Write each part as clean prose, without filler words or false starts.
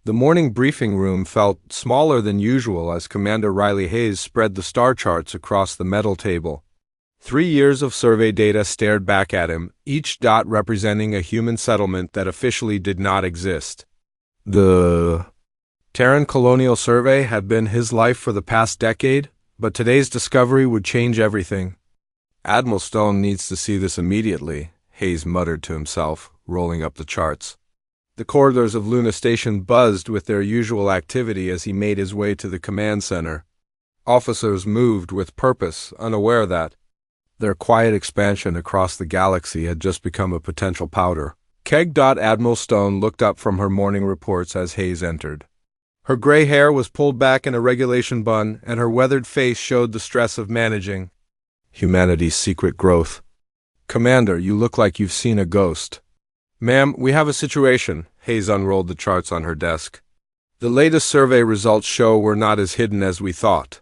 The morning briefing room felt smaller than usual as Commander Riley Hayes spread the star charts across the metal table. 3 years of survey data stared back at him, each dot representing a human settlement that officially did not exist. The Terran Colonial Survey had been his life for the past decade, but today's discovery would change everything. Admiral Stone needs to see this immediately, Hayes muttered to himself, rolling up the charts. The corridors of Luna Station buzzed with their usual activity as he made his way to the command center. Officers moved with purpose, unaware that their quiet expansion across the galaxy had just become a potential powder. Admiral Stone looked up from her morning reports as Hayes entered. Her gray hair was pulled back in a regulation bun, and her weathered face showed the stress of managing humanity's secret growth. "Commander, you look like you've seen a ghost." "Ma'am, we have a situation." Hayes unrolled the charts on her desk. "The latest survey results show we're not as hidden as we thought."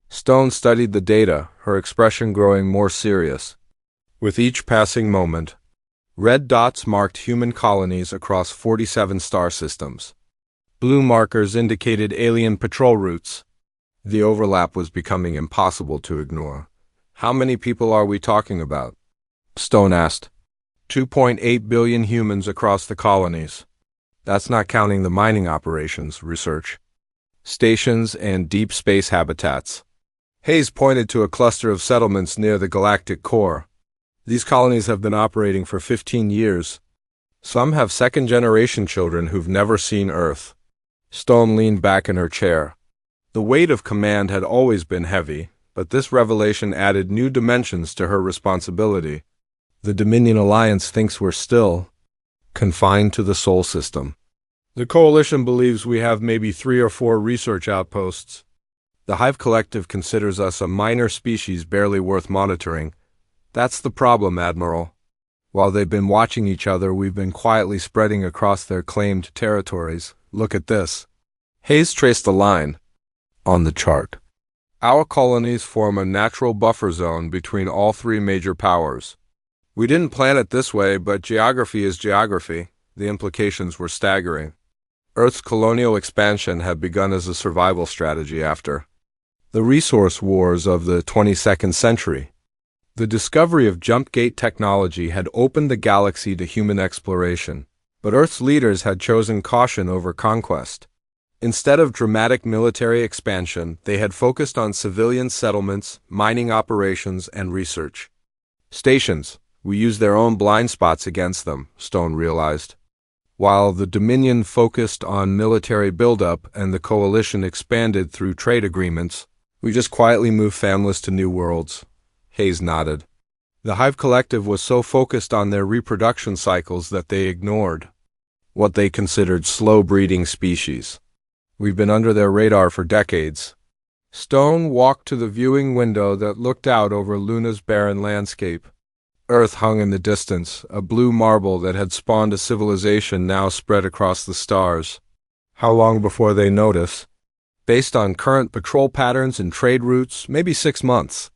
Stone studied the data, her expression growing more serious. With each passing moment, red dots marked human colonies across 47 star systems. Blue markers indicated alien patrol routes. The overlap was becoming impossible to ignore. "How many people are we talking about?" Stone asked. 2.8 billion humans across the colonies. That's not counting the mining operations, research stations, and deep space habitats. Hayes pointed to a cluster of settlements near the galactic core. These colonies have been operating for 15 years. Some have second-generation children who've never seen Earth. Stone leaned back in her chair. The weight of command had always been heavy, but this revelation added new dimensions to her responsibility. The Dominion Alliance thinks we're still confined to the Sol system. The Coalition believes we have maybe 3 or 4 research outposts. The Hive Collective considers us a minor species barely worth monitoring. That's the problem, Admiral. While they've been watching each other, we've been quietly spreading across their claimed territories. Look at this. Hayes traced a line on the chart. Our colonies form a natural buffer zone between all 3 major powers. We didn't plan it this way, but geography is geography. The implications were staggering. Earth's colonial expansion had begun as a survival strategy after the resource wars of the 22nd century. The discovery of jump gate technology had opened the galaxy to human exploration, but Earth's leaders had chosen caution over conquest. Instead of dramatic military expansion, they had focused on civilian settlements, mining operations, and research stations. We used their own blind spots against them, Stone realized. While the Dominion focused on military buildup and the Coalition expanded through trade agreements, we just quietly moved families to new worlds. Hayes nodded. The Hive Collective was so focused on their reproduction cycles that they ignored what they considered slow-breeding species. We've been under their radar for decades. Stone walked to the viewing window that looked out over Luna's barren landscape. Earth hung in the distance, a blue marble that had spawned a civilization now spread across the stars. How long before they notice? Based on current patrol patterns and trade routes, maybe 6 months.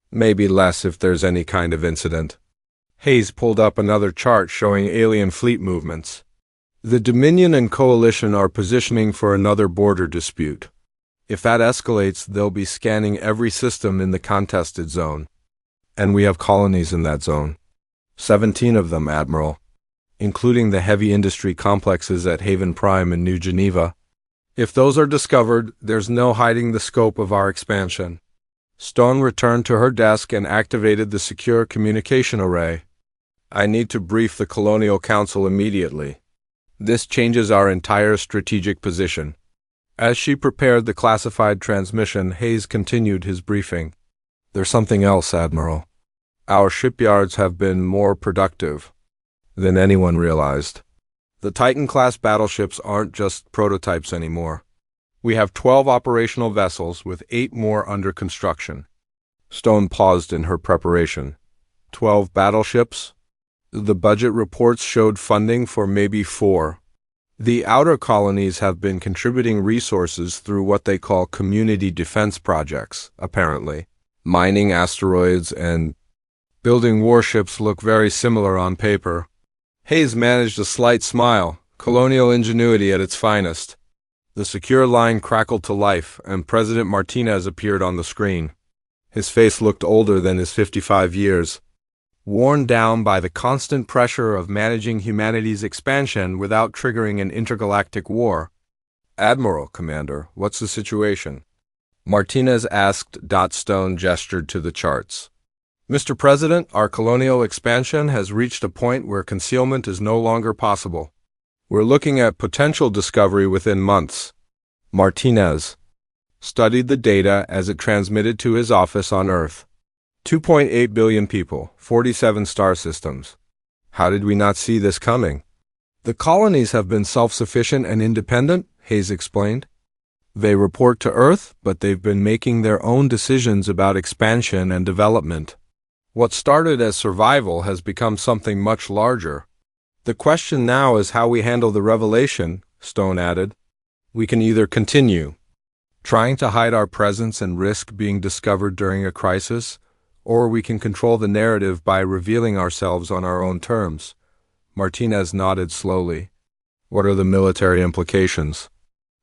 Maybe less if there's any kind of incident. Hayes pulled up another chart showing alien fleet movements. The Dominion and Coalition are positioning for another border dispute. If that escalates, they'll be scanning every system in the contested zone. And we have colonies in that zone. 17 of them, Admiral, including the heavy industry complexes at Haven Prime and New Geneva. If those are discovered, there's no hiding the scope of our expansion. Stone returned to her desk and activated the secure communication array. I need to brief the Colonial Council immediately. This changes our entire strategic position. As she prepared the classified transmission, Hayes continued his briefing. There's something else, Admiral. Our shipyards have been more productive than anyone realized. The Titan-class battleships aren't just prototypes anymore. We have 12 operational vessels with 8 more under construction. Stone paused in her preparation. 12 battleships? The budget reports showed funding for maybe 4. The outer colonies have been contributing resources through what they call community defense projects, apparently. Mining asteroids and building warships look very similar on paper. Hayes managed a slight smile, colonial ingenuity at its finest. The secure line crackled to life, and President Martinez appeared on the screen. His face looked older than his 55 years, worn down by the constant pressure of managing humanity's expansion without triggering an intergalactic war. "Admiral, Commander, what's the situation?" Martinez asked. Stone gestured to the charts. "Mr. President, our colonial expansion has reached a point where concealment is no longer possible. We're looking at potential discovery within months." Martinez studied the data as it transmitted to his office on Earth. 2.8 billion people, 47 star systems. How did we not see this coming? "The colonies have been self-sufficient and independent," Hayes explained. "They report to Earth, but they've been making their own decisions about expansion and development. What started as survival has become something much larger. The question now is how we handle the revelation," Stone added. "We can either continue trying to hide our presence and risk being discovered during a crisis, or we can control the narrative by revealing ourselves on our own terms." Martinez nodded slowly. "What are the military implications?"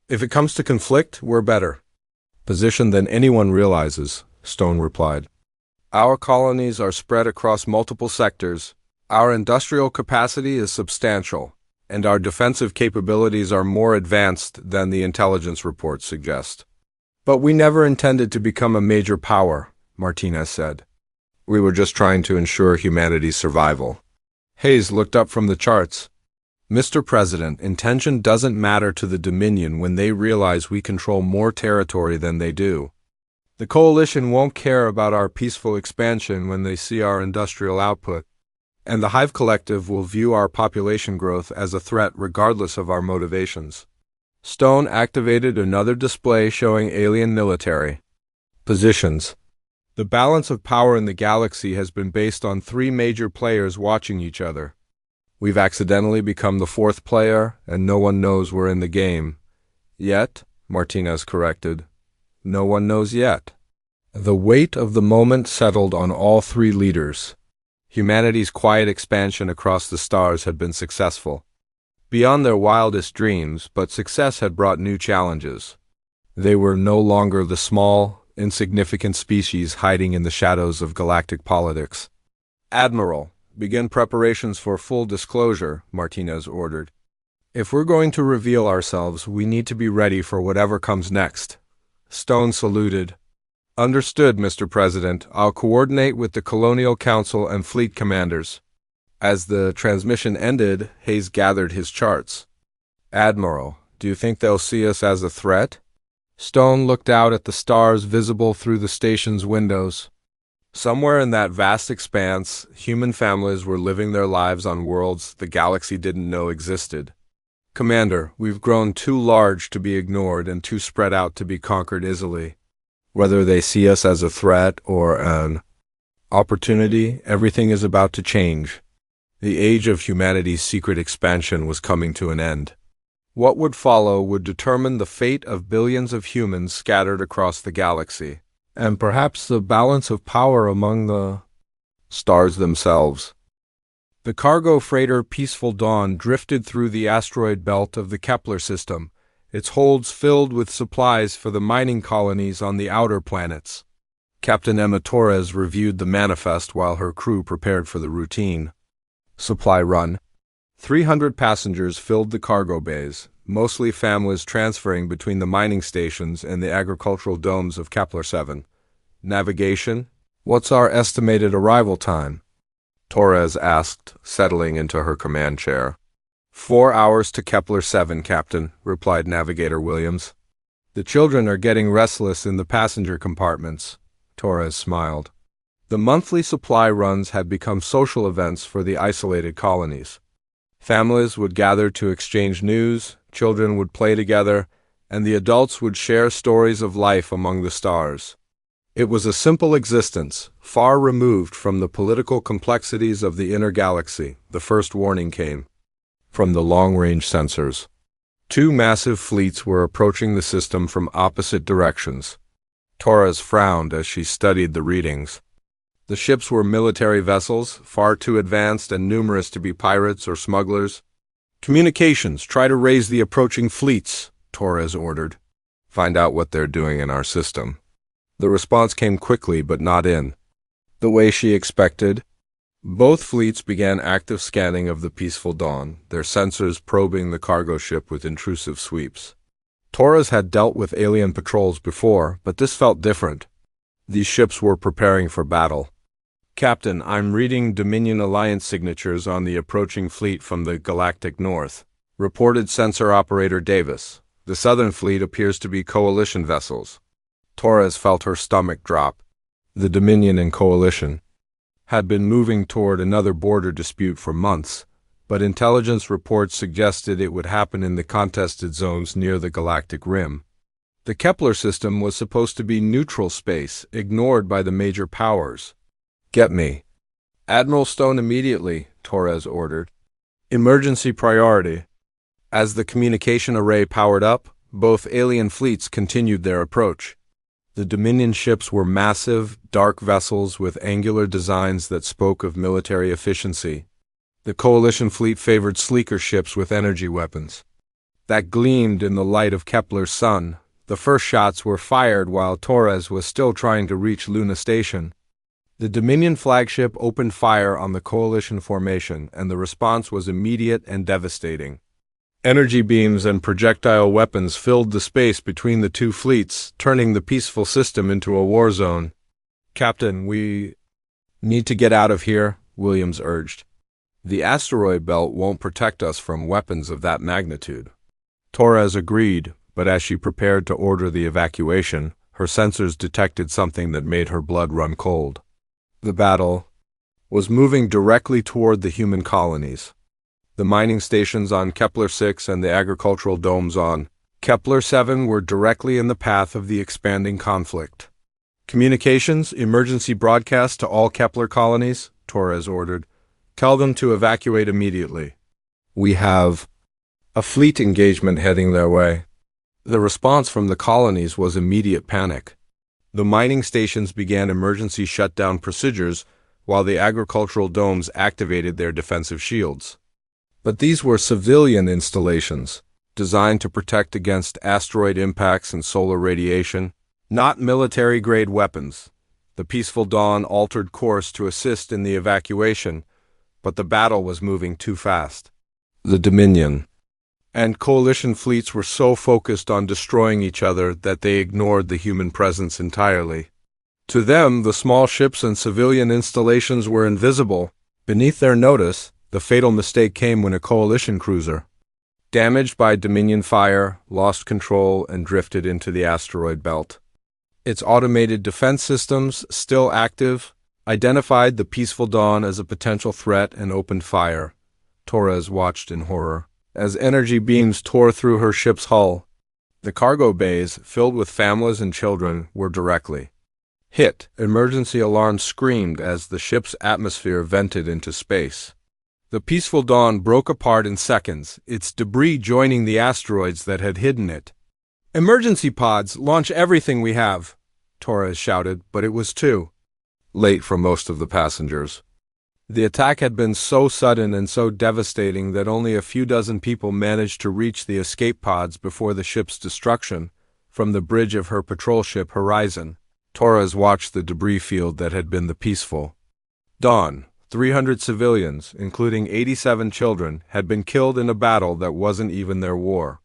"If it comes to conflict, we're better positioned than anyone realizes," Stone replied. "Our colonies are spread across multiple sectors, our industrial capacity is substantial, and our defensive capabilities are more advanced than the intelligence reports suggest. But we never intended to become a major power," Martinez said. "We were just trying to ensure humanity's survival." Hayes looked up from the charts. "Mr. President, intention doesn't matter to the Dominion when they realize we control more territory than they do. The Coalition won't care about our peaceful expansion when they see our industrial output, and the Hive Collective will view our population growth as a threat regardless of our motivations." Stone activated another display showing alien military positions. "The balance of power in the galaxy has been based on three major players watching each other. We've accidentally become the fourth player, and no one knows we're in the game. Yet," Martinez corrected. "No one knows yet." The weight of the moment settled on all three leaders. Humanity's quiet expansion across the stars had been successful, beyond their wildest dreams, but success had brought new challenges. They were no longer the small, insignificant species hiding in the shadows of galactic politics. "Admiral, begin preparations for full disclosure," Martinez ordered. "If we're going to reveal ourselves, we need to be ready for whatever comes next." Stone saluted. "Understood, Mr. President. I'll coordinate with the Colonial Council and fleet commanders." As the transmission ended, Hayes gathered his charts. "Admiral, do you think they'll see us as a threat?" Stone looked out at the stars visible through the station's windows. Somewhere in that vast expanse, human families were living their lives on worlds the galaxy didn't know existed. "Commander, we've grown too large to be ignored and too spread out to be conquered easily. Whether they see us as a threat or an opportunity, everything is about to change." The age of humanity's secret expansion was coming to an end. What would follow would determine the fate of billions of humans scattered across the galaxy, and perhaps the balance of power among the stars themselves. The cargo freighter Peaceful Dawn drifted through the asteroid belt of the Kepler system, its holds filled with supplies for the mining colonies on the outer planets. Captain Emma Torres reviewed the manifest while her crew prepared for the routine supply run. 300 passengers filled the cargo bays, mostly families transferring between the mining stations and the agricultural domes of Kepler 7. "Navigation? What's our estimated arrival time?" Torres asked, settling into her command chair. 4 hours to Kepler 7, Captain," replied Navigator Williams. "The children are getting restless in the passenger compartments." Torres smiled. The monthly supply runs had become social events for the isolated colonies. Families would gather to exchange news, children would play together, and the adults would share stories of life among the stars. It was a simple existence, far removed from the political complexities of the inner galaxy. The first warning came from the long-range sensors. 2 massive fleets were approaching the system from opposite directions. Torres frowned as she studied the readings. The ships were military vessels, far too advanced and numerous to be pirates or smugglers. "Communications, try to raise the approaching fleets," Torres ordered. "Find out what they're doing in our system." The response came quickly, but not in the way she expected. Both fleets began active scanning of the peaceful dawn, their sensors probing the cargo ship with intrusive sweeps. Torres had dealt with alien patrols before, but this felt different. These ships were preparing for battle. "Captain, I'm reading Dominion Alliance signatures on the approaching fleet from the Galactic North," reported sensor operator Davis. "The Southern Fleet appears to be Coalition vessels." Torres felt her stomach drop. The Dominion and Coalition had been moving toward another border dispute for months, but intelligence reports suggested it would happen in the contested zones near the galactic rim. The Kepler system was supposed to be neutral space, ignored by the major powers. "Get me Admiral Stone immediately," Torres ordered. "Emergency priority." As the communication array powered up, both alien fleets continued their approach. The Dominion ships were massive, dark vessels with angular designs that spoke of military efficiency. The Coalition fleet favored sleeker ships with energy weapons that gleamed in the light of Kepler's sun. The first shots were fired while Torres was still trying to reach Luna Station. The Dominion flagship opened fire on the Coalition formation, and the response was immediate and devastating. Energy beams and projectile weapons filled the space between the two fleets, turning the peaceful system into a war zone. "Captain, we need to get out of here," Williams urged. "The asteroid belt won't protect us from weapons of that magnitude." Torres agreed, but as she prepared to order the evacuation, her sensors detected something that made her blood run cold. The battle was moving directly toward the human colonies. The mining stations on Kepler 6 and the agricultural domes on Kepler 7 were directly in the path of the expanding conflict. "Communications, emergency broadcast to all Kepler colonies," Torres ordered. "Tell them to evacuate immediately. We have a fleet engagement heading their way." The response from the colonies was immediate panic. The mining stations began emergency shutdown procedures, while the agricultural domes activated their defensive shields. But these were civilian installations, designed to protect against asteroid impacts and solar radiation, not military-grade weapons. The peaceful dawn altered course to assist in the evacuation, but the battle was moving too fast. The Dominion and Coalition fleets were so focused on destroying each other that they ignored the human presence entirely. To them, the small ships and civilian installations were invisible. Beneath their notice, the fatal mistake came when a Coalition cruiser, damaged by Dominion fire, lost control and drifted into the asteroid belt. Its automated defense systems, still active, identified the peaceful dawn as a potential threat and opened fire. Torres watched in horror as energy beams tore through her ship's hull. The cargo bays, filled with families and children, were directly hit. Emergency alarms screamed as the ship's atmosphere vented into space. The peaceful dawn broke apart in seconds, its debris joining the asteroids that had hidden it. "Emergency pods, launch everything we have," Torres shouted, but it was too late for most of the passengers. The attack had been so sudden and so devastating that only a few dozen people managed to reach the escape pods before the ship's destruction. From the bridge of her patrol ship Horizon, Torres watched the debris field that had been the peaceful dawn. 300 civilians, including 87 children, had been killed in a battle that wasn't even their war.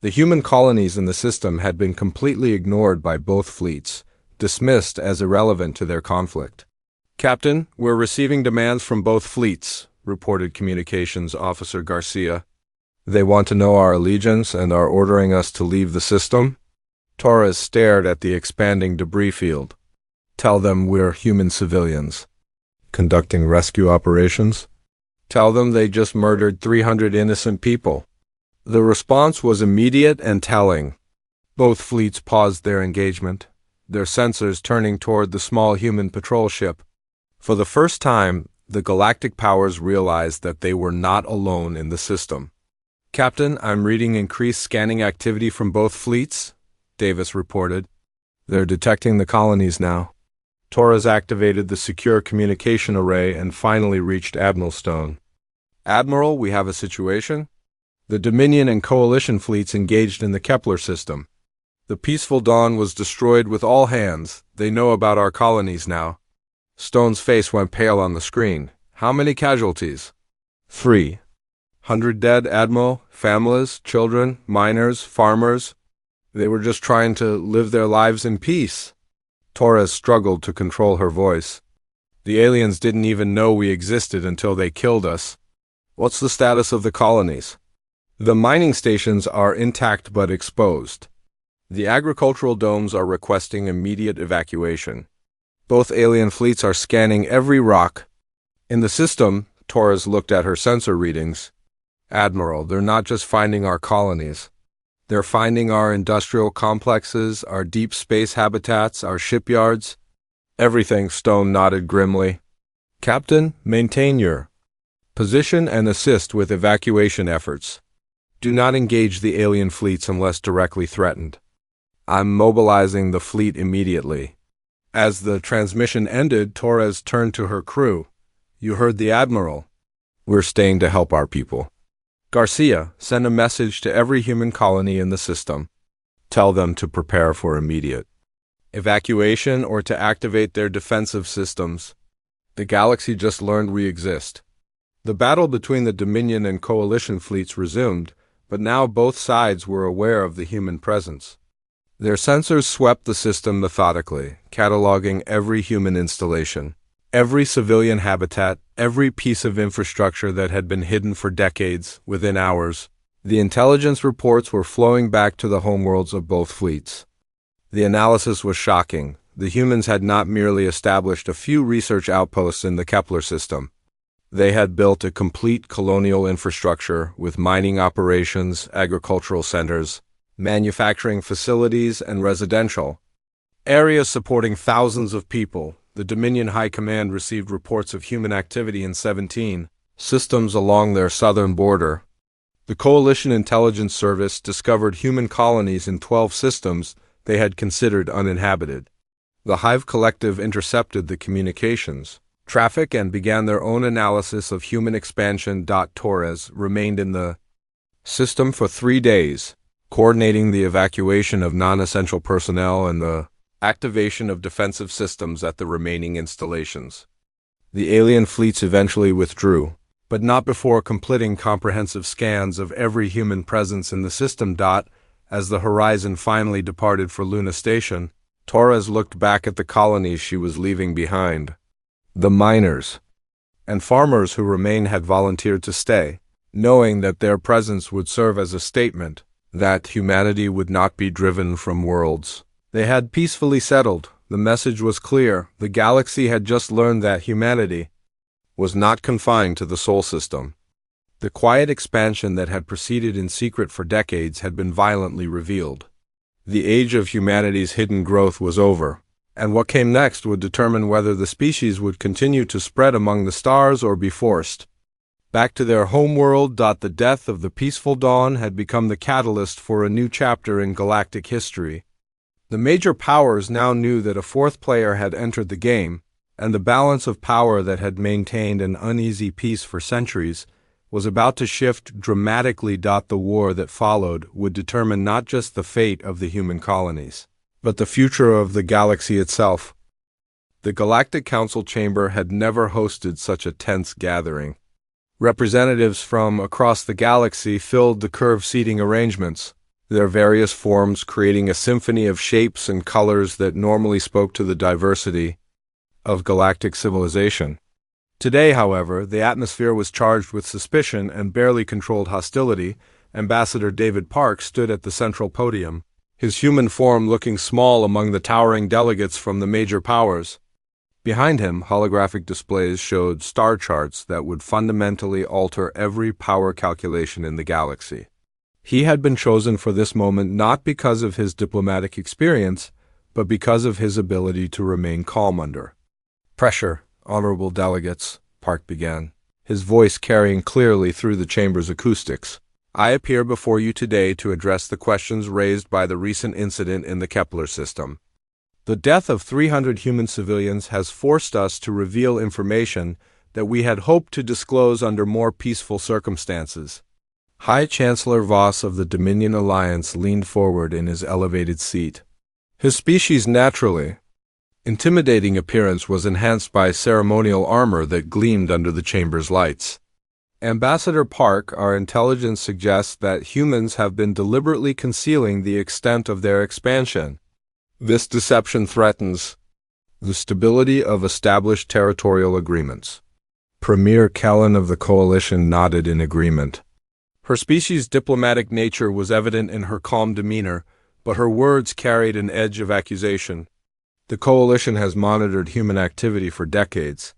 The human colonies in the system had been completely ignored by both fleets, dismissed as irrelevant to their conflict. "Captain, we're receiving demands from both fleets," reported Communications Officer Garcia. "They want to know our allegiance and are ordering us to leave the system?" Torres stared at the expanding debris field. "Tell them we're human civilians conducting rescue operations. Tell them they just murdered 300 innocent people." The response was immediate and telling. Both fleets paused their engagement, their sensors turning toward the small human patrol ship. For the first time, the galactic powers realized that they were not alone in the system. "Captain, I'm reading increased scanning activity from both fleets," Davis reported. "They're detecting the colonies now." Torres activated the secure communication array and finally reached Admiral Stone. "Admiral, we have a situation." The Dominion and Coalition fleets engaged in the Kepler system. The peaceful dawn was destroyed with all hands. They know about our colonies now. Stone's face went pale on the screen. How many casualties? 300 dead, Admiral, families, children, miners, farmers. They were just trying to live their lives in peace. Torres struggled to control her voice. The aliens didn't even know we existed until they killed us. What's the status of the colonies? The mining stations are intact but exposed. The agricultural domes are requesting immediate evacuation. Both alien fleets are scanning every rock. In the system, Torres looked at her sensor readings. Admiral, they're not just finding our colonies. They're finding our industrial complexes, our deep space habitats, our shipyards. Everything, Stone nodded grimly. Captain, maintain your position and assist with evacuation efforts. Do not engage the alien fleets unless directly threatened. I'm mobilizing the fleet immediately. As the transmission ended, Torres turned to her crew. You heard the Admiral. We're staying to help our people. Garcia, send a message to every human colony in the system. Tell them to prepare for immediate evacuation or to activate their defensive systems. The galaxy just learned we exist. The battle between the Dominion and Coalition fleets resumed, but now both sides were aware of the human presence. Their sensors swept the system methodically, cataloging every human installation, every civilian habitat, every piece of infrastructure that had been hidden for decades. Within hours, the intelligence reports were flowing back to the homeworlds of both fleets. The analysis was shocking. The humans had not merely established a few research outposts in the Kepler system. They had built a complete colonial infrastructure with mining operations, agricultural centers, manufacturing facilities, and residential areas supporting thousands of people. The Dominion High Command received reports of human activity in 17 systems along their southern border. The Coalition Intelligence Service discovered human colonies in 12 systems they had considered uninhabited. The Hive Collective intercepted the communications traffic and began their own analysis of human expansion. Torres remained in the system for 3 days, coordinating the evacuation of non-essential personnel and the activation of defensive systems at the remaining installations. The alien fleets eventually withdrew, but not before completing comprehensive scans of every human presence in the system. As the Horizon finally departed for Luna Station, Torres looked back at the colonies she was leaving behind. The miners and farmers who remained had volunteered to stay, knowing that their presence would serve as a statement that humanity would not be driven from worlds they had peacefully settled. The message was clear. The galaxy had just learned that humanity was not confined to the Sol system. The quiet expansion that had proceeded in secret for decades had been violently revealed. The age of humanity's hidden growth was over, and what came next would determine whether the species would continue to spread among the stars or be forced back to their homeworld. The death of the peaceful dawn had become the catalyst for a new chapter in galactic history. The major powers now knew that a fourth player had entered the game, and the balance of power that had maintained an uneasy peace for centuries was about to shift dramatically. The war that followed would determine not just the fate of the human colonies, but the future of the galaxy itself. The Galactic Council chamber had never hosted such a tense gathering. Representatives from across the galaxy filled the curved seating arrangements, their various forms creating a symphony of shapes and colors that normally spoke to the diversity of galactic civilization. Today, however, the atmosphere was charged with suspicion and barely controlled hostility. Ambassador David Park stood at the central podium, his human form looking small among the towering delegates from the major powers. Behind him, holographic displays showed star charts that would fundamentally alter every power calculation in the galaxy. He had been chosen for this moment not because of his diplomatic experience, but because of his ability to remain calm under pressure. Honorable delegates, Park began, his voice carrying clearly through the chamber's acoustics. I appear before you today to address the questions raised by the recent incident in the Kepler system. The death of 300 human civilians has forced us to reveal information that we had hoped to disclose under more peaceful circumstances. High Chancellor Voss of the Dominion Alliance leaned forward in his elevated seat. His species' naturally intimidating appearance was enhanced by ceremonial armor that gleamed under the chamber's lights. Ambassador Park, our intelligence suggests that humans have been deliberately concealing the extent of their expansion. This deception threatens the stability of established territorial agreements. Premier Kellen of the Coalition nodded in agreement. Her species' diplomatic nature was evident in her calm demeanor, but her words carried an edge of accusation. The Coalition has monitored human activity for decades.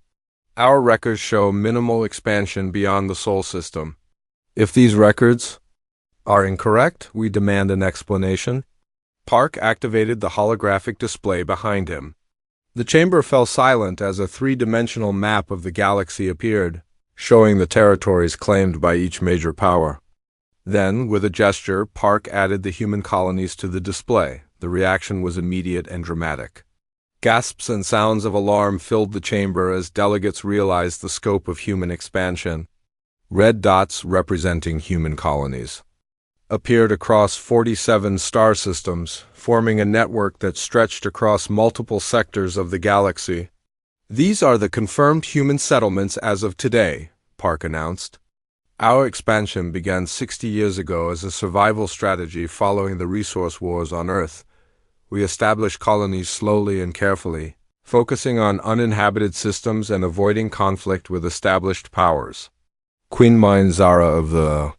Our records show minimal expansion beyond the Sol system. If these records are incorrect, we demand an explanation. Park activated the holographic display behind him. The chamber fell silent as a three-dimensional map of the galaxy appeared, showing the territories claimed by each major power. Then, with a gesture, Park added the human colonies to the display. The reaction was immediate and dramatic. Gasps and sounds of alarm filled the chamber as delegates realized the scope of human expansion. Red dots, representing human colonies, appeared across 47 star systems, forming a network that stretched across multiple sectors of the galaxy. These are the confirmed human settlements as of today, Park announced. Our expansion began 60 years ago as a survival strategy following the resource wars on Earth. We established colonies slowly and carefully, focusing on uninhabited systems and avoiding conflict with established powers. Queen Mind Zara of the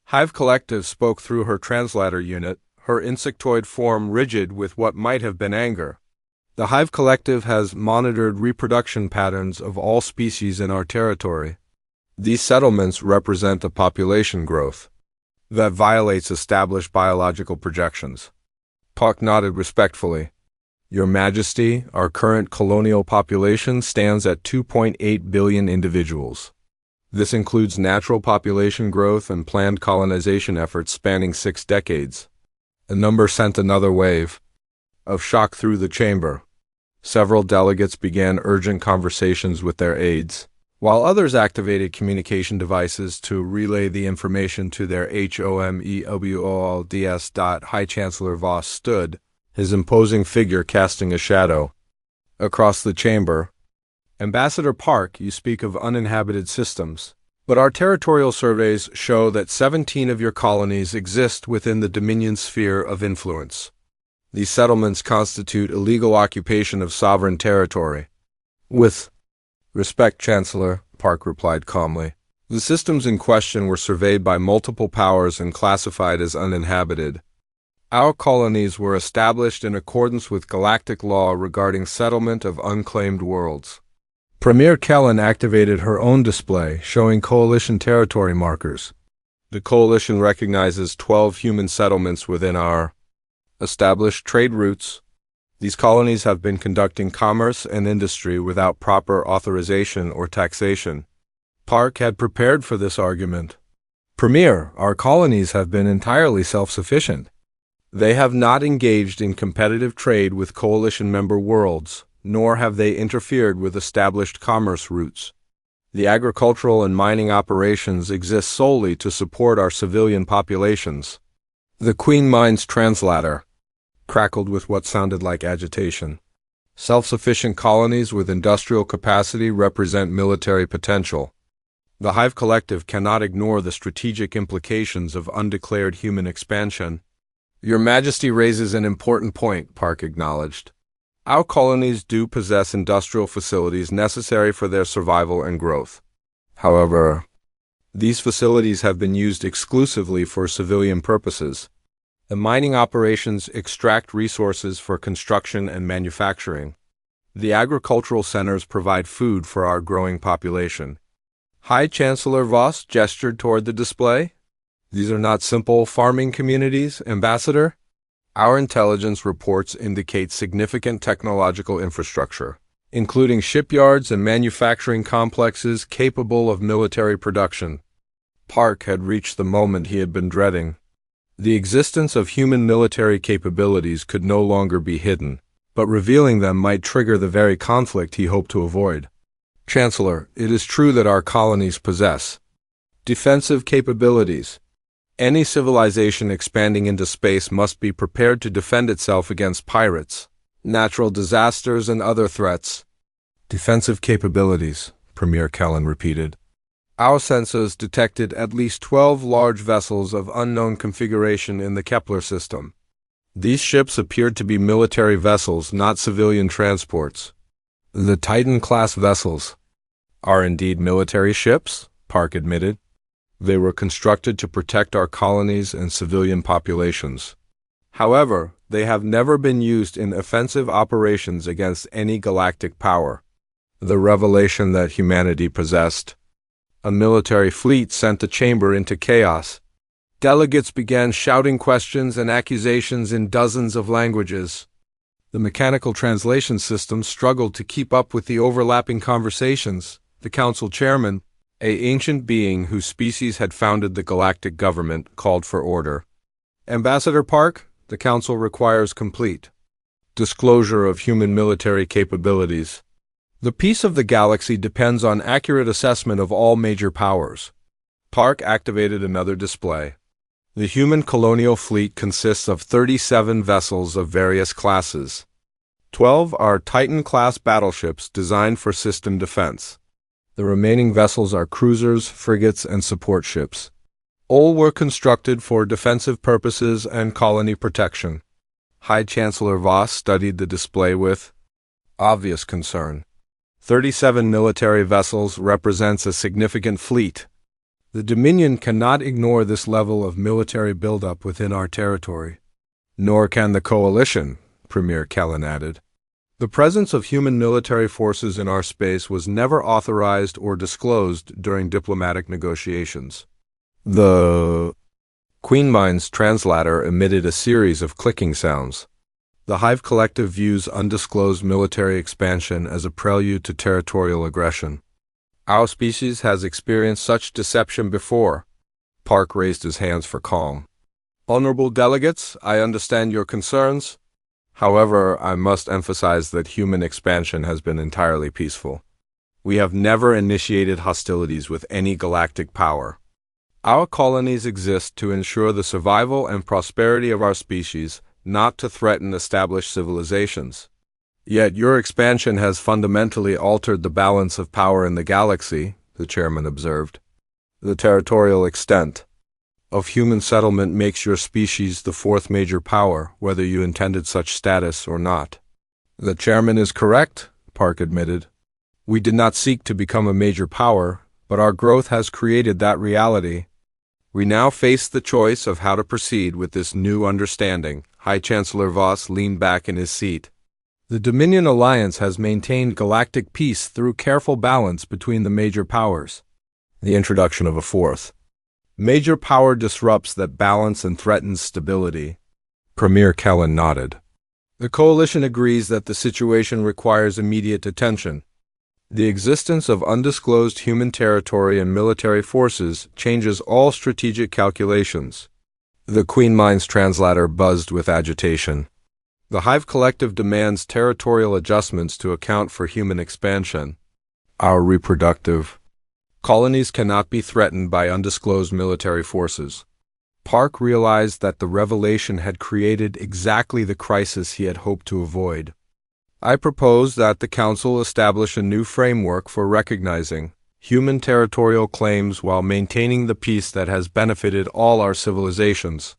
Hive Collective spoke through her translator unit, her insectoid form rigid with what might have been anger. The Hive Collective has monitored reproduction patterns of all species in our territory. These settlements represent a population growth that violates established biological projections. Park nodded respectfully. Your Majesty, our current colonial population stands at 2.8 billion individuals. This includes natural population growth and planned colonization efforts spanning 6 decades. The number sent another wave of shock through the chamber. Several delegates began urgent conversations with their aides, while others activated communication devices to relay the information to their HOMEWOLDS. High Chancellor Voss stood, his imposing figure casting a shadow across the chamber. Ambassador Park, you speak of uninhabited systems, but our territorial surveys show that 17 of your colonies exist within the Dominion sphere of influence. These settlements constitute illegal occupation of sovereign territory. With respect, Chancellor, Park replied calmly. The systems in question were surveyed by multiple powers and classified as uninhabited. Our colonies were established in accordance with galactic law regarding settlement of unclaimed worlds. Premier Kellen activated her own display, showing Coalition territory markers. The Coalition recognizes 12 human settlements within our established trade routes. These colonies have been conducting commerce and industry without proper authorization or taxation. Park had prepared for this argument. Premier, our colonies have been entirely self-sufficient. They have not engaged in competitive trade with Coalition member worlds, nor have they interfered with established commerce routes. The agricultural and mining operations exist solely to support our civilian populations. The Queen Mind's translator crackled with what sounded like agitation. Self-sufficient colonies with industrial capacity represent military potential. The Hive Collective cannot ignore the strategic implications of undeclared human expansion. Your Majesty raises an important point, Park acknowledged. Our colonies do possess industrial facilities necessary for their survival and growth. However, these facilities have been used exclusively for civilian purposes. The mining operations extract resources for construction and manufacturing. The agricultural centers provide food for our growing population. High Chancellor Voss gestured toward the display. These are not simple farming communities, Ambassador. Our intelligence reports indicate significant technological infrastructure, including shipyards and manufacturing complexes capable of military production. Park had reached the moment he had been dreading. The existence of human military capabilities could no longer be hidden, but revealing them might trigger the very conflict he hoped to avoid. Chancellor, it is true that our colonies possess defensive capabilities. Any civilization expanding into space must be prepared to defend itself against pirates, natural disasters, and other threats. Defensive capabilities, Premier Kellen repeated. Our sensors detected at least 12 large vessels of unknown configuration in the Kepler system. These ships appeared to be military vessels, not civilian transports. The Titan-class vessels are indeed military ships, Park admitted. They were constructed to protect our colonies and civilian populations. However, they have never been used in offensive operations against any galactic power. The revelation that humanity possessed a military fleet sent the chamber into chaos. Delegates began shouting questions and accusations in dozens of languages. The mechanical translation system struggled to keep up with the overlapping conversations. The council chairman, an ancient being whose species had founded the galactic government, called for order. Ambassador Park, the council requires complete disclosure of human military capabilities. The peace of the galaxy depends on accurate assessment of all major powers. Park activated another display. The human colonial fleet consists of 37 vessels of various classes. 12 are Titan-class battleships designed for system defense. The remaining vessels are cruisers, frigates, and support ships. All were constructed for defensive purposes and colony protection. High Chancellor Voss studied the display with obvious concern. 37 military vessels represents a significant fleet. The Dominion cannot ignore this level of military buildup within our territory. Nor can the Coalition, Premier Kellen added. The presence of human military forces in our space was never authorized or disclosed during diplomatic negotiations. The Queen Mind's translator emitted a series of clicking sounds. The Hive Collective views undisclosed military expansion as a prelude to territorial aggression. Our species has experienced such deception before. Park raised his hands for calm. Honorable delegates, I understand your concerns. However, I must emphasize that human expansion has been entirely peaceful. We have never initiated hostilities with any galactic power. Our colonies exist to ensure the survival and prosperity of our species, not to threaten established civilizations. Yet your expansion has fundamentally altered the balance of power in the galaxy, the chairman observed. The territorial extent of human settlement makes your species the fourth major power, whether you intended such status or not. The chairman is correct, Park admitted. We did not seek to become a major power, but our growth has created that reality. We now face the choice of how to proceed with this new understanding. High Chancellor Voss leaned back in his seat. The Dominion Alliance has maintained galactic peace through careful balance between the major powers. The introduction of a fourth major power disrupts that balance and threatens stability. Premier Kellen nodded. The Coalition agrees that the situation requires immediate attention. The existence of undisclosed human territory and military forces changes all strategic calculations. The Queen Mind's translator buzzed with agitation. The Hive Collective demands territorial adjustments to account for human expansion. Our reproductive colonies cannot be threatened by undisclosed military forces. Park realized that the revelation had created exactly the crisis he had hoped to avoid. I propose that the Council establish a new framework for recognizing human territorial claims while maintaining the peace that has benefited all our civilizations.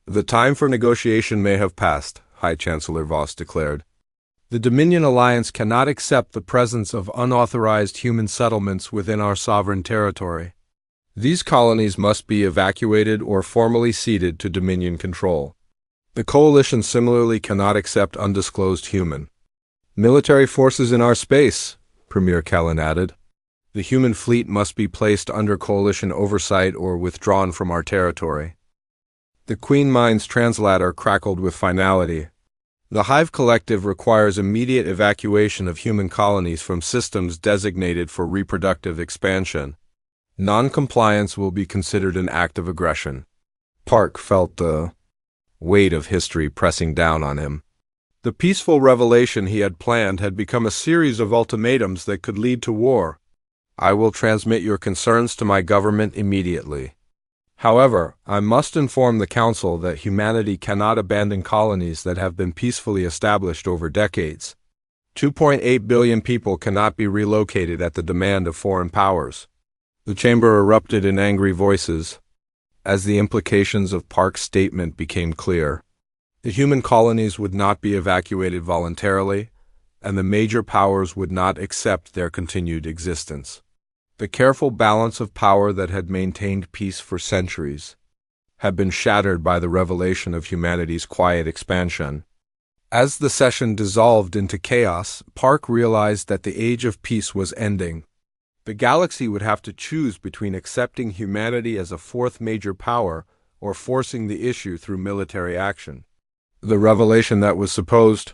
The time for negotiation may have passed, High Chancellor Voss declared. The Dominion Alliance cannot accept the presence of unauthorized human settlements within our sovereign territory. These colonies must be evacuated or formally ceded to Dominion control. The Coalition similarly cannot accept undisclosed human military forces in our space, Premier Kellen added. The human fleet must be placed under Coalition oversight or withdrawn from our territory. The Queen Mind's translator crackled with finality. The Hive Collective requires immediate evacuation of human colonies from systems designated for reproductive expansion. Non-compliance will be considered an act of aggression. Park felt the weight of history pressing down on him. The peaceful revelation he had planned had become a series of ultimatums that could lead to war. I will transmit your concerns to my government immediately. However, I must inform the Council that humanity cannot abandon colonies that have been peacefully established over decades. 2.8 billion people cannot be relocated at the demand of foreign powers. The chamber erupted in angry voices as the implications of Park's statement became clear. The human colonies would not be evacuated voluntarily, and the major powers would not accept their continued existence. The careful balance of power that had maintained peace for centuries had been shattered by the revelation of humanity's quiet expansion. As the session dissolved into chaos, Park realized that the age of peace was ending. The galaxy would have to choose between accepting humanity as a fourth major power or forcing the issue through military action. The revelation that was supposed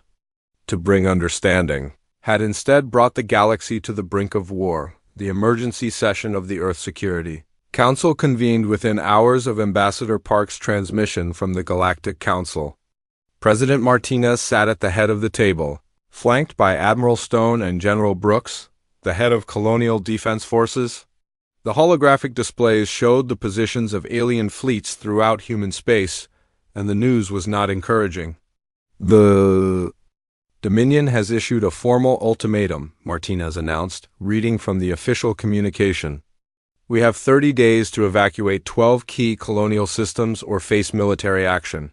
to bring understanding had instead brought the galaxy to the brink of war. The emergency session of the Earth Security Council convened within hours of Ambassador Park's transmission from the Galactic Council. President Martinez sat at the head of the table, flanked by Admiral Stone and General Brooks, the head of Colonial Defense Forces. The holographic displays showed the positions of alien fleets throughout human space, and the news was not encouraging. The Dominion has issued a formal ultimatum, Martinez announced, reading from the official communication. We have 30 days to evacuate 12 key colonial systems or face military action.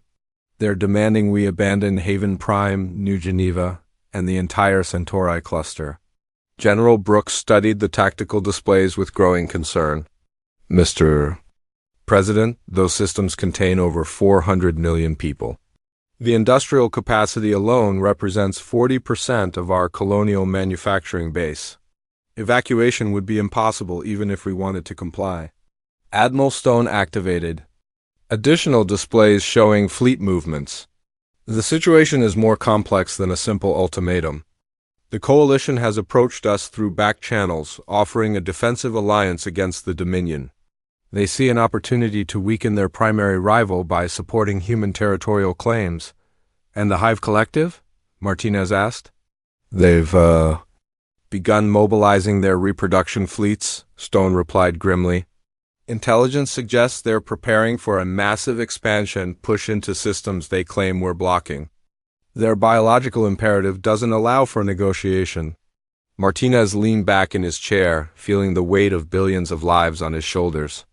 They're demanding we abandon Haven Prime, New Geneva, and the entire Centauri cluster. General Brooks studied the tactical displays with growing concern. Mr. President, those systems contain over 400 million people. The industrial capacity alone represents 40% of our colonial manufacturing base. Evacuation would be impossible even if we wanted to comply. Admiral Stone activated additional displays showing fleet movements. The situation is more complex than a simple ultimatum. The coalition has approached us through back channels, offering a defensive alliance against the Dominion. They see an opportunity to weaken their primary rival by supporting human territorial claims. And the Hive Collective? Martinez asked. They've, begun mobilizing their reproduction fleets, Stone replied grimly. Intelligence suggests they're preparing for a massive expansion push into systems they claim we're blocking. Their biological imperative doesn't allow for negotiation. Martinez leaned back in his chair, feeling the weight of billions of lives on his shoulders.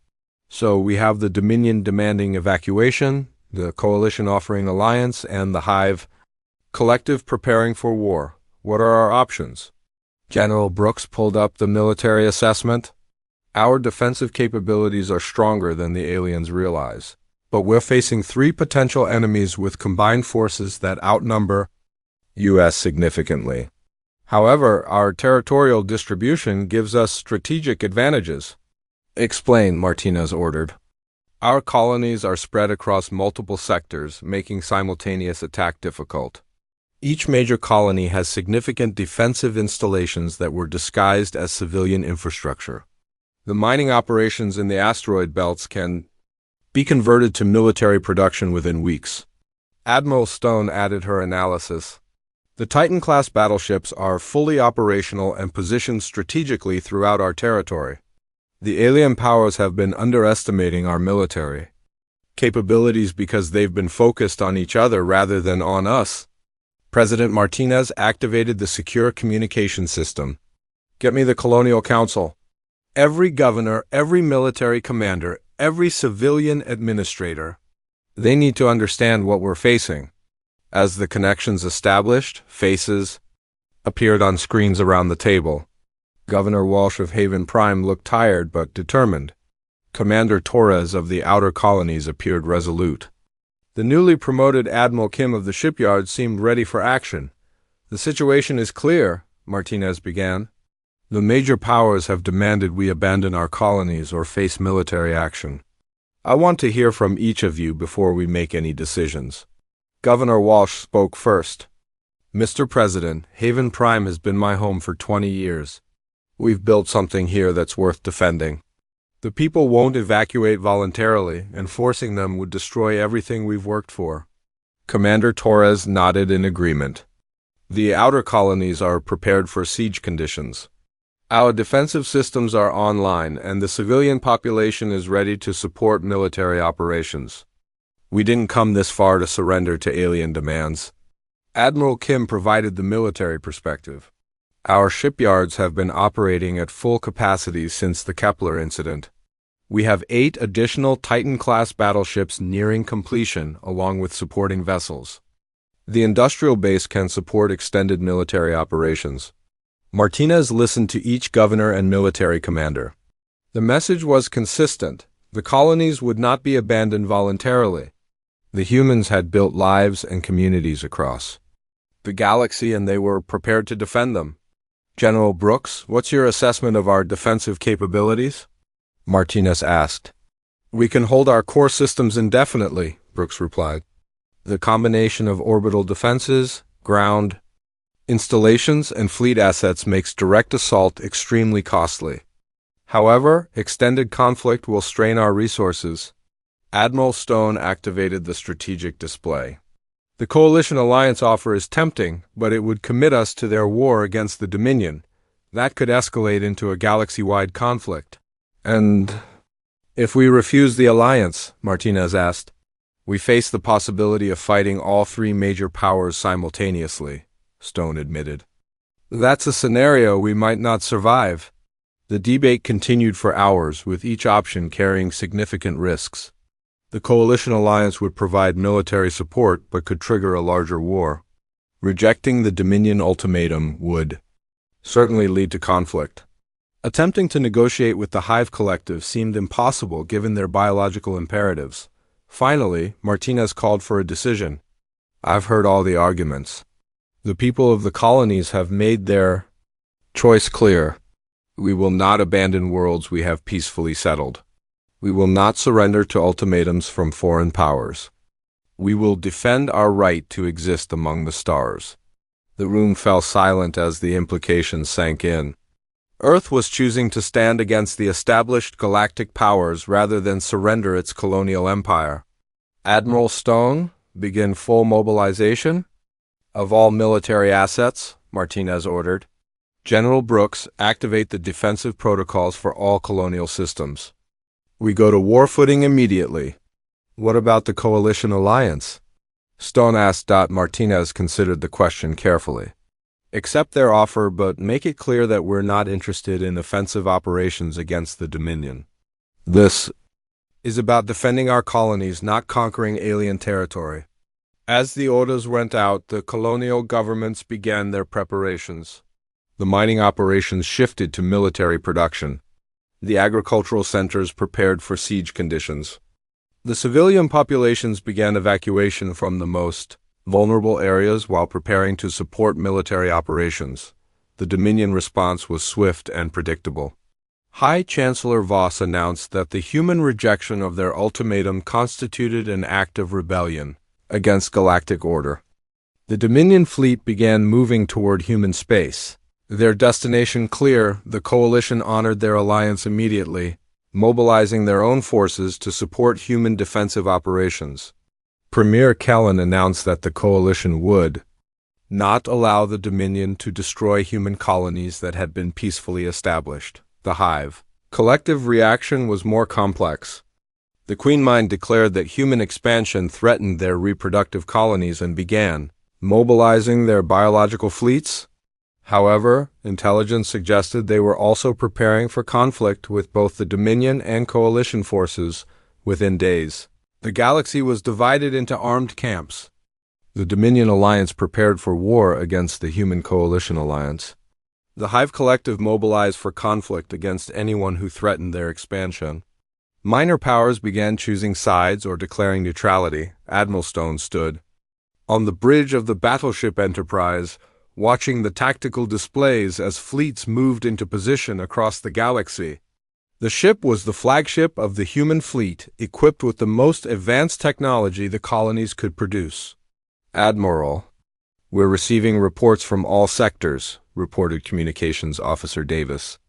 So we have the Dominion demanding evacuation, the Coalition offering alliance, and the Hive Collective preparing for war. What are our options? General Brooks pulled up the military assessment. Our defensive capabilities are stronger than the aliens realize, but we're facing 3 potential enemies with combined forces that outnumber U.S. significantly. However, our territorial distribution gives us strategic advantages. Explain, Martinez ordered. Our colonies are spread across multiple sectors, making simultaneous attack difficult. Each major colony has significant defensive installations that were disguised as civilian infrastructure. The mining operations in the asteroid belts can be converted to military production within weeks. Admiral Stone added her analysis. The Titan-class battleships are fully operational and positioned strategically throughout our territory. The alien powers have been underestimating our military capabilities because they've been focused on each other rather than on us. President Martinez activated the secure communication system. Get me the Colonial Council. Every governor, every military commander, every civilian administrator. They need to understand what we're facing. As the connections established, faces appeared on screens around the table. Governor Walsh of Haven Prime looked tired but determined. Commander Torres of the Outer Colonies appeared resolute. The newly promoted Admiral Kim of the shipyard seemed ready for action. The situation is clear, Martinez began. The major powers have demanded we abandon our colonies or face military action. I want to hear from each of you before we make any decisions. Governor Walsh spoke first. Mr. President, Haven Prime has been my home for 20 years. We've built something here that's worth defending. The people won't evacuate voluntarily, and forcing them would destroy everything we've worked for. Commander Torres nodded in agreement. The outer colonies are prepared for siege conditions. Our defensive systems are online, and the civilian population is ready to support military operations. We didn't come this far to surrender to alien demands. Admiral Kim provided the military perspective. Our shipyards have been operating at full capacity since the Kepler incident. We have 8 additional Titan-class battleships nearing completion, along with supporting vessels. The industrial base can support extended military operations. Martinez listened to each governor and military commander. The message was consistent. The colonies would not be abandoned voluntarily. The humans had built lives and communities across the galaxy, and they were prepared to defend them. General Brooks, what's your assessment of our defensive capabilities? Martinez asked. We can hold our core systems indefinitely, Brooks replied. The combination of orbital defenses, ground installations, and fleet assets makes direct assault extremely costly. However, extended conflict will strain our resources. Admiral Stone activated the strategic display. The Coalition Alliance offer is tempting, but it would commit us to their war against the Dominion. That could escalate into a galaxy-wide conflict. And if we refuse the alliance, Martinez asked, we face the possibility of fighting all 3 major powers simultaneously, Stone admitted. That's a scenario we might not survive. The debate continued for hours, with each option carrying significant risks. The Coalition Alliance would provide military support but could trigger a larger war. Rejecting the Dominion ultimatum would certainly lead to conflict. Attempting to negotiate with the Hive Collective seemed impossible given their biological imperatives. Finally, Martinez called for a decision. I've heard all the arguments. The people of the colonies have made their choice clear. We will not abandon worlds we have peacefully settled. We will not surrender to ultimatums from foreign powers. We will defend our right to exist among the stars. The room fell silent as the implications sank in. Earth was choosing to stand against the established galactic powers rather than surrender its colonial empire. Admiral Stone, begin full mobilization of all military assets, Martinez ordered. General Brooks, activate the defensive protocols for all colonial systems. We go to war footing immediately. What about the Coalition Alliance? Stone asked. Martinez considered the question carefully. Accept their offer, but make it clear that we're not interested in offensive operations against the Dominion. This is about defending our colonies, not conquering alien territory. As the orders went out, the colonial governments began their preparations. The mining operations shifted to military production. The agricultural centers prepared for siege conditions. The civilian populations began evacuation from the most vulnerable areas while preparing to support military operations. The Dominion response was swift and predictable. High Chancellor Voss announced that the human rejection of their ultimatum constituted an act of rebellion against galactic order. The Dominion fleet began moving toward human space. Their destination clear, the Coalition honored their alliance immediately, mobilizing their own forces to support human defensive operations. Premier Kellen announced that the Coalition would not allow the Dominion to destroy human colonies that had been peacefully established. The Hive collective reaction was more complex. The Queen Mind declared that human expansion threatened their reproductive colonies and began mobilizing their biological fleets. However, intelligence suggested they were also preparing for conflict with both the Dominion and Coalition forces within days. The galaxy was divided into armed camps. The Dominion Alliance prepared for war against the Human Coalition Alliance. The Hive Collective mobilized for conflict against anyone who threatened their expansion. Minor powers began choosing sides or declaring neutrality. Admiral Stone stood on the bridge of the battleship Enterprise, watching the tactical displays as fleets moved into position across the galaxy. The ship was the flagship of the human fleet, equipped with the most advanced technology the colonies could produce. Admiral, we're receiving reports from all sectors, reported Communications Officer Davis.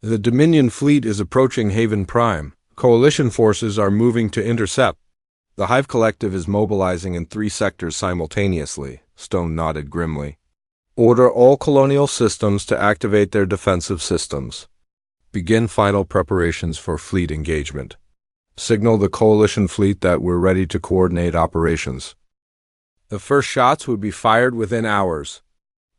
The Dominion fleet is approaching Haven Prime. Coalition forces are moving to intercept. The Hive Collective is mobilizing in 3 sectors simultaneously, Stone nodded grimly. Order all colonial systems to activate their defensive systems. Begin final preparations for fleet engagement. Signal the coalition fleet that we're ready to coordinate operations. The first shots would be fired within hours.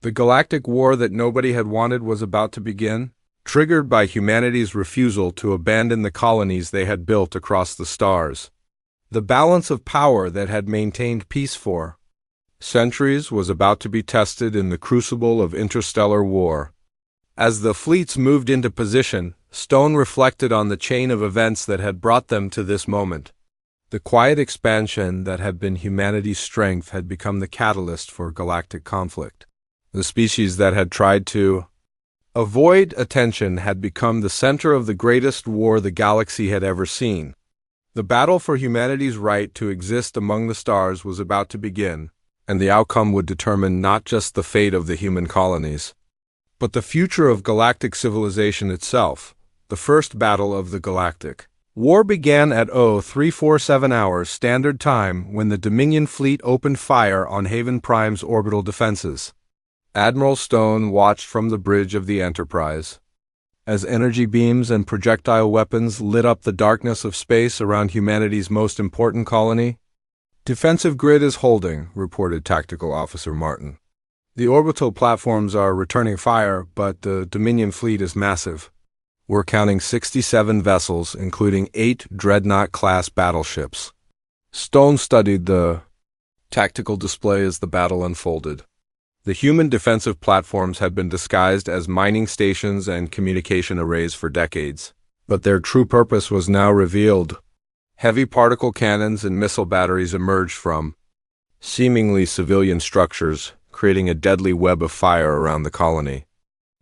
The galactic war that nobody had wanted was about to begin, triggered by humanity's refusal to abandon the colonies they had built across the stars. The balance of power that had maintained peace for centuries was about to be tested in the crucible of interstellar war. As the fleets moved into position, Stone reflected on the chain of events that had brought them to this moment. The quiet expansion that had been humanity's strength had become the catalyst for galactic conflict. The species that had tried to avoid attention had become the center of the greatest war the galaxy had ever seen. The battle for humanity's right to exist among the stars was about to begin, and the outcome would determine not just the fate of the human colonies, but the future of galactic civilization itself. The first battle of the galactic war began at 0347 hours Standard Time when the Dominion fleet opened fire on Haven Prime's orbital defenses. Admiral Stone watched from the bridge of the Enterprise as energy beams and projectile weapons lit up the darkness of space around humanity's most important colony. "Defensive grid is holding," reported Tactical Officer Martin. "The orbital platforms are returning fire, but the Dominion fleet is massive. We're counting 67 vessels, including 8 Dreadnought-class battleships." Stone studied the tactical display as the battle unfolded. The human defensive platforms had been disguised as mining stations and communication arrays for decades, but their true purpose was now revealed. Heavy particle cannons and missile batteries emerged from seemingly civilian structures, creating a deadly web of fire around the colony.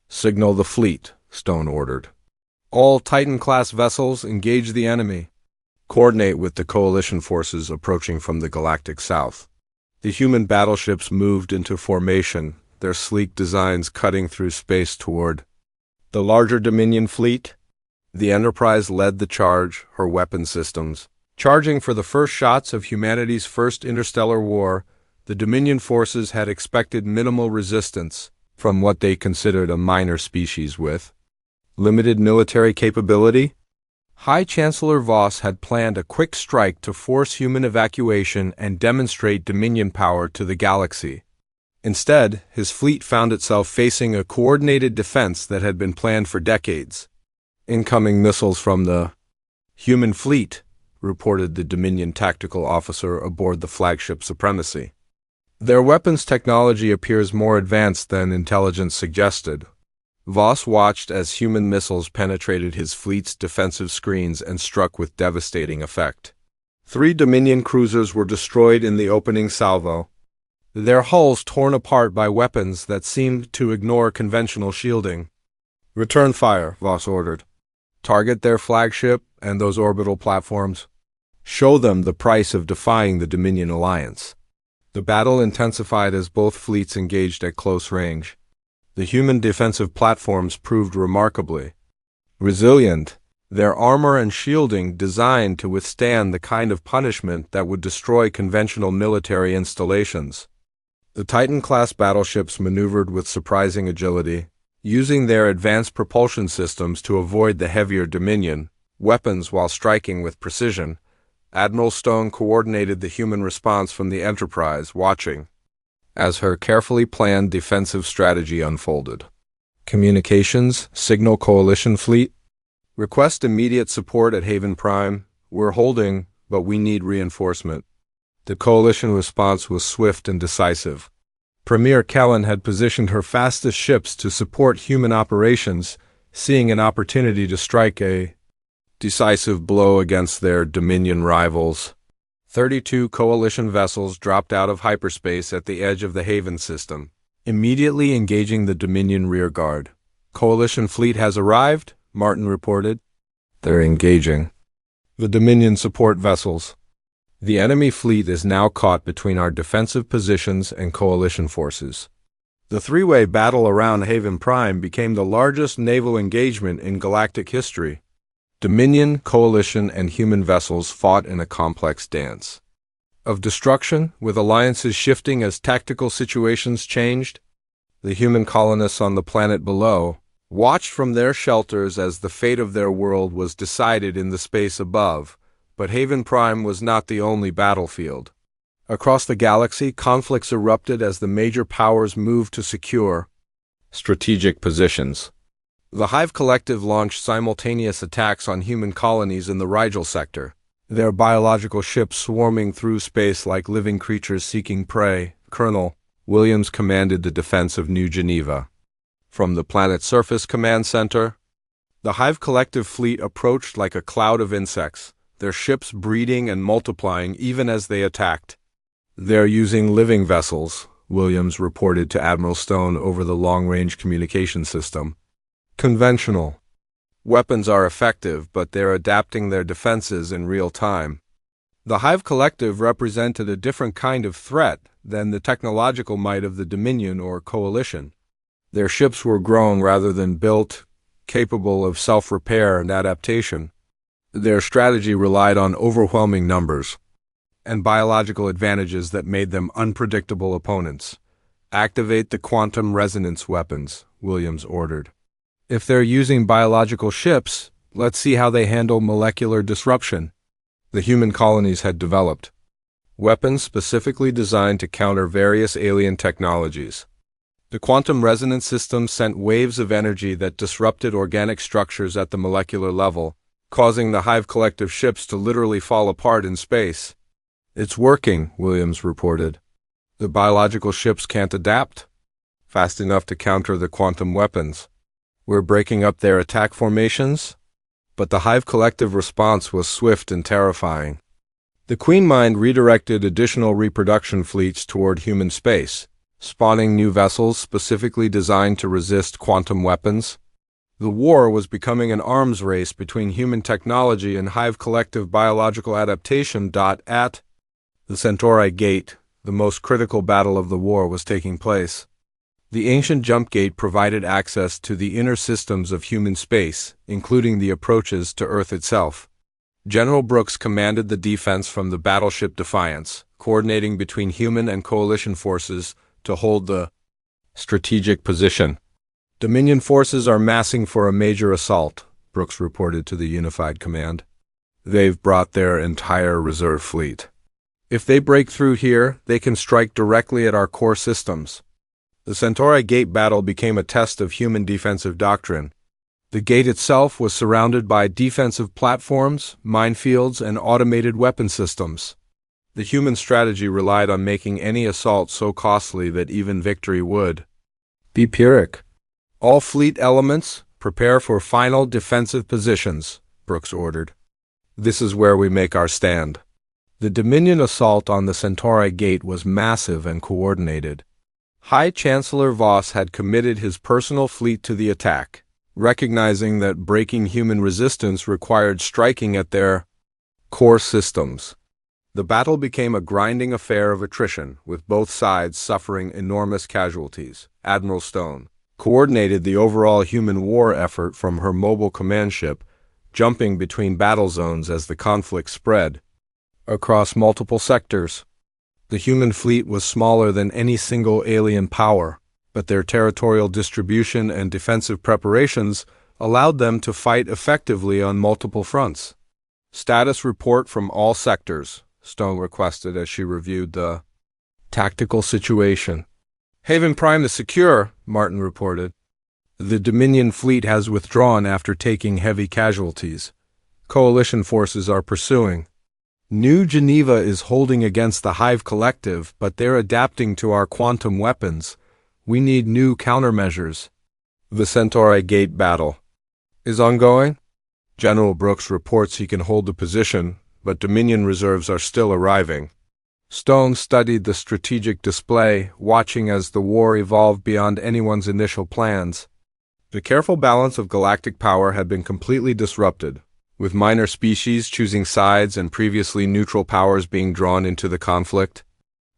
"Signal the fleet," Stone ordered. "All Titan-class vessels engage the enemy. Coordinate with the coalition forces approaching from the galactic south." The human battleships moved into formation, their sleek designs cutting through space toward the larger Dominion fleet. The Enterprise led the charge, her weapon systems charging for the first shots of humanity's first interstellar war. The Dominion forces had expected minimal resistance from what they considered a minor species with limited military capability. High Chancellor Voss had planned a quick strike to force human evacuation and demonstrate Dominion power to the galaxy. Instead, his fleet found itself facing a coordinated defense that had been planned for decades. "Incoming missiles from the human fleet," reported the Dominion tactical officer aboard the flagship Supremacy. "Their weapons technology appears more advanced than intelligence suggested." Voss watched as human missiles penetrated his fleet's defensive screens and struck with devastating effect. 3 Dominion cruisers were destroyed in the opening salvo, their hulls torn apart by weapons that seemed to ignore conventional shielding. "Return fire," Voss ordered. "Target their flagship and those orbital platforms. Show them the price of defying the Dominion alliance." The battle intensified as both fleets engaged at close range. The human defensive platforms proved remarkably resilient, their armor and shielding designed to withstand the kind of punishment that would destroy conventional military installations. The Titan-class battleships maneuvered with surprising agility, using their advanced propulsion systems to avoid the heavier Dominion weapons while striking with precision. Admiral Stone coordinated the human response from the Enterprise, watching as her carefully planned defensive strategy unfolded. "Communications, signal coalition fleet. Request immediate support at Haven Prime. We're holding, but we need reinforcement." The coalition response was swift and decisive. Premier Kellen had positioned her fastest ships to support human operations, seeing an opportunity to strike a decisive blow against their Dominion rivals. 32 coalition vessels dropped out of hyperspace at the edge of the Haven system, immediately engaging the Dominion rearguard. "Coalition fleet has arrived," Martin reported. "They're engaging the Dominion support vessels. The enemy fleet is now caught between our defensive positions and coalition forces." The three-way battle around Haven Prime became the largest naval engagement in galactic history. Dominion, coalition, and human vessels fought in a complex dance of destruction, with alliances shifting as tactical situations changed. The human colonists on the planet below watched from their shelters as the fate of their world was decided in the space above, but Haven Prime was not the only battlefield. Across the galaxy, conflicts erupted as the major powers moved to secure strategic positions. The Hive Collective launched simultaneous attacks on human colonies in the Rigel sector, their biological ships swarming through space like living creatures seeking prey. Colonel Williams commanded the defense of New Geneva. From the planet's surface command center, the Hive Collective fleet approached like a cloud of insects, their ships breeding and multiplying even as they attacked. "They're using living vessels," Williams reported to Admiral Stone over the long-range communication system. "Conventional weapons are effective, but they're adapting their defenses in real time." The Hive Collective represented a different kind of threat than the technological might of the Dominion or Coalition. Their ships were grown rather than built, capable of self-repair and adaptation. Their strategy relied on overwhelming numbers and biological advantages that made them unpredictable opponents. "Activate the quantum resonance weapons," Williams ordered. "If they're using biological ships, let's see how they handle molecular disruption." The human colonies had developed weapons specifically designed to counter various alien technologies. The quantum resonance system sent waves of energy that disrupted organic structures at the molecular level, causing the Hive Collective ships to literally fall apart in space. "It's working," Williams reported. "The biological ships can't adapt fast enough to counter the quantum weapons. We're breaking up their attack formations." But the Hive Collective response was swift and terrifying. The Queen Mind redirected additional reproduction fleets toward human space, spawning new vessels specifically designed to resist quantum weapons. The war was becoming an arms race between human technology and Hive Collective biological adaptation. At the Centauri Gate, the most critical battle of the war was taking place. The ancient jump gate provided access to the inner systems of human space, including the approaches to Earth itself. General Brooks commanded the defense from the battleship Defiance, coordinating between human and coalition forces to hold the strategic position. "Dominion forces are massing for a major assault," Brooks reported to the Unified Command. "They've brought their entire reserve fleet. If they break through here, they can strike directly at our core systems." The Centauri Gate battle became a test of human defensive doctrine. The gate itself was surrounded by defensive platforms, minefields, and automated weapon systems. The human strategy relied on making any assault so costly that even victory would be Pyrrhic. "All fleet elements, prepare for final defensive positions," Brooks ordered. "This is where we make our stand." The Dominion assault on the Centauri Gate was massive and coordinated. High Chancellor Voss had committed his personal fleet to the attack, recognizing that breaking human resistance required striking at their core systems. The battle became a grinding affair of attrition, with both sides suffering enormous casualties. Admiral Stone coordinated the overall human war effort from her mobile command ship, jumping between battle zones as the conflict spread across multiple sectors. The human fleet was smaller than any single alien power, but their territorial distribution and defensive preparations allowed them to fight effectively on multiple fronts. "Status report from all sectors," Stone requested as she reviewed the tactical situation. "Haven Prime is secure," Martin reported. "The Dominion fleet has withdrawn after taking heavy casualties. Coalition forces are pursuing. New Geneva is holding against the Hive Collective, but they're adapting to our quantum weapons. We need new countermeasures." The Centauri Gate battle is ongoing. General Brooks reports he can hold the position, but Dominion reserves are still arriving. Stone studied the strategic display, watching as the war evolved beyond anyone's initial plans. The careful balance of galactic power had been completely disrupted, with minor species choosing sides and previously neutral powers being drawn into the conflict.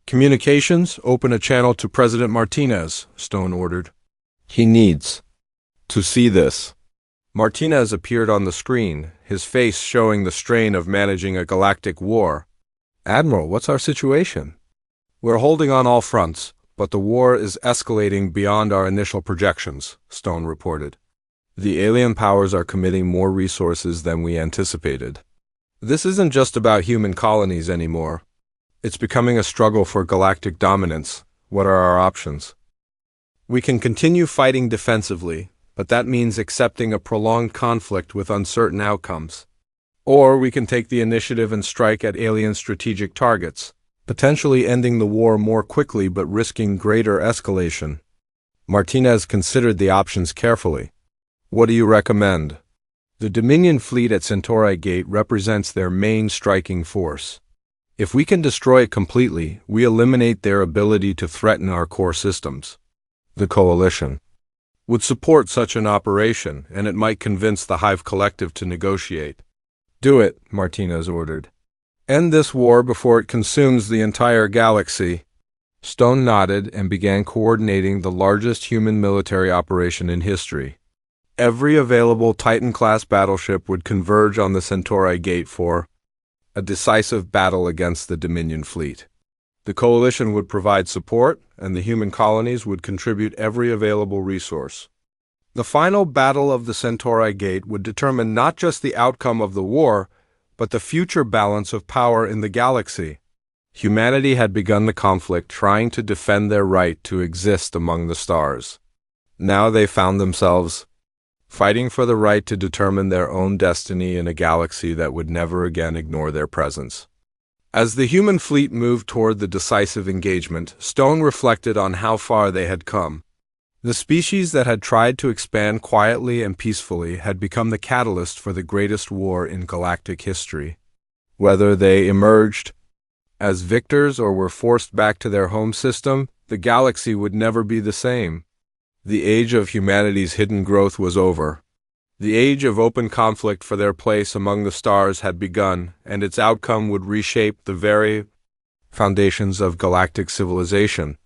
"Communications, open a channel to President Martinez," Stone ordered. "He needs to see this." Martinez appeared on the screen, his face showing the strain of managing a galactic war. "Admiral, what's our situation?" "We're holding on all fronts, but the war is escalating beyond our initial projections, Stone reported. The alien powers are committing more resources than we anticipated. This isn't just about human colonies anymore. It's becoming a struggle for galactic dominance. What are our options? We can continue fighting defensively, but that means accepting a prolonged conflict with uncertain outcomes. Or we can take the initiative and strike at alien strategic targets, potentially ending the war more quickly but risking greater escalation. Martinez considered the options carefully. What do you recommend? The Dominion fleet at Centauri Gate represents their main striking force. If we can destroy it completely, we eliminate their ability to threaten our core systems. The Coalition would support such an operation, and it might convince the Hive Collective to negotiate. Do it, Martinez ordered. End this war before it consumes the entire galaxy. Stone nodded and began coordinating the largest human military operation in history. Every available Titan-class battleship would converge on the Centauri Gate for a decisive battle against the Dominion fleet. The Coalition would provide support, and the human colonies would contribute every available resource. The final battle of the Centauri Gate would determine not just the outcome of the war, but the future balance of power in the galaxy. Humanity had begun the conflict trying to defend their right to exist among the stars. Now they found themselves fighting for the right to determine their own destiny in a galaxy that would never again ignore their presence. As the human fleet moved toward the decisive engagement, Stone reflected on how far they had come. The species that had tried to expand quietly and peacefully had become the catalyst for the greatest war in galactic history. Whether they emerged as victors or were forced back to their home system, the galaxy would never be the same. The age of humanity's hidden growth was over. The age of open conflict for their place among the stars had begun, and its outcome would reshape the very foundations of galactic civilization.